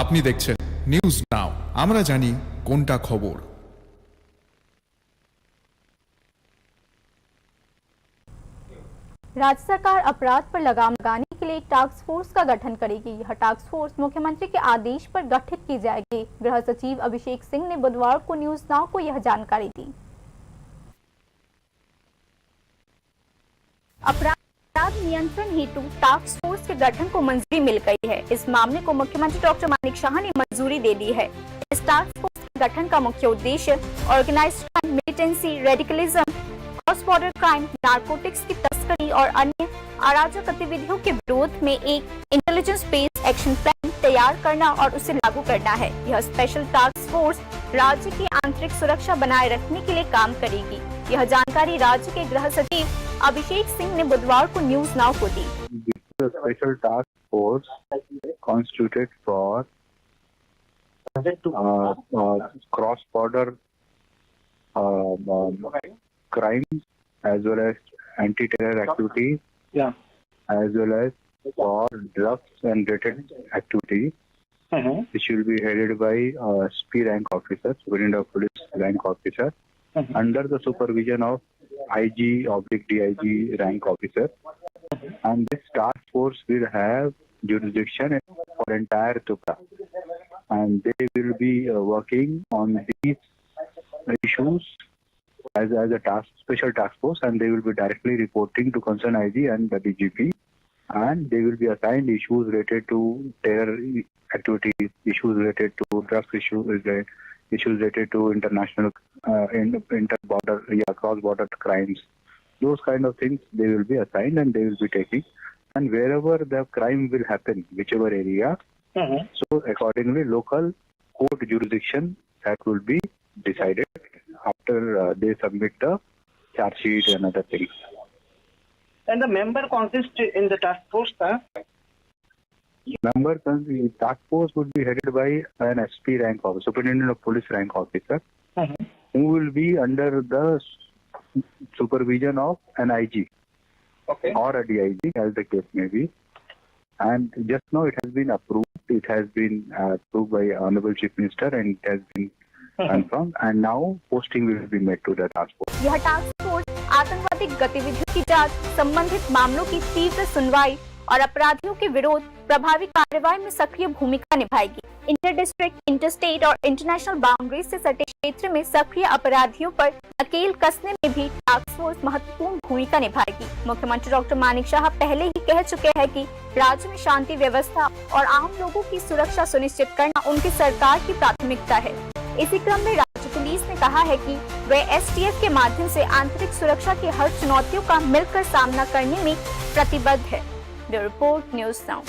আপনি দেখছেন news now, আমরা জানি কোনটা খবর। राज्य सरकार अपराध पर लगाम लगाने के लिए एक टास्क फोर्स का गठन करेगी। यह टास्क फोर्स मुख्यमंत्री के आदेश पर गठित की जाएगी। गृह सचिव अभिषेक सिंह ने बुधवार को न्यूज नाउ को यह जानकारी दी। अपराध नियंत्रण हेतु टास्क फोर्स के गठन को मंजूरी मिल गई है। इस मामले को मुख्यमंत्री डॉक्टर मानिक शाह ने मंजूरी दे दी है। इस टास्क फोर्स के गठन का मुख्य उद्देश्य organised crime, militancy, radicalism, cross border crime, narcotics की तस्करी और अन्य अराजक गतिविधियों के विरोध में एक इंटेलिजेंस बेस्ड एक्शन प्लान तैयार करना और उसे लागू करना है। यह स्पेशल टास्क फोर्स राज्य की आंतरिक सुरक्षा बनाए रखने के लिए काम करेगी। यह जानकारी राज्य के गृह सचिव अभिषेक सिंह ने बुधवार को न्यूज नाउ को दी। Special task force constituted for cross border crimes as well as anti-terror activities, as well as for drugs and related activities, which will be headed by SP rank officer, Superintendent of Police rank officer, under the supervision of IG/DIG rank officer. And this task force will have jurisdiction for entire Tripura, and they will be working on these issues as a special task force, and they will be directly reporting to concerned IG and the DGP, and they will be assigned issues related to terror activities, issues related to drugs issues related to international inter-border, cross-border crimes. Those kind of things they will be assigned and they will be taking. And wherever the crime will happen, whichever area, so accordingly local court jurisdiction that will be decided after they submit the charge sheet and other things. And the member consists in the task force, Task force would be headed by an SP rank officer, Superintendent of Police rank officer, who will be under the supervision of an IG or a DIG, as the case may be. And just now it has been approved. It has been approved by Honorable Chief Minister, and it has been confirmed. And now posting will be made to the task force. यह task force आतंकवादी गतिविधियों की जांच, संबंधित मामलों की तीव्र सुनवाई और अपराधियों के विरोध प्रभावी कार्रवाई में सक्रिय भूमिका निभाएगी। इंटर डिस्ट्रिक्ट, इंटरस्टेट और इंटरनेशनल बाउंड्री से सटे क्षेत्र में सक्रिय अपराधियों पर नकेल कसने में भी टास्क फोर्स महत्वपूर्ण भूमिका निभाएगी। मुख्यमंत्री डॉक्टर मानिक शाह पहले ही कह चुके हैं कि राज्य में शांति व्यवस्था और आम लोगों की सुरक्षा सुनिश्चित करना उनकी सरकार की प्राथमिकता है। इसी क्रम में राज्य पुलिस ने कहा है कि वे STF के माध्यम से आंतरिक सुरक्षा की हर चुनौतियों का मिलकर सामना करने में प्रतिबद्ध है। Bureau report, news now.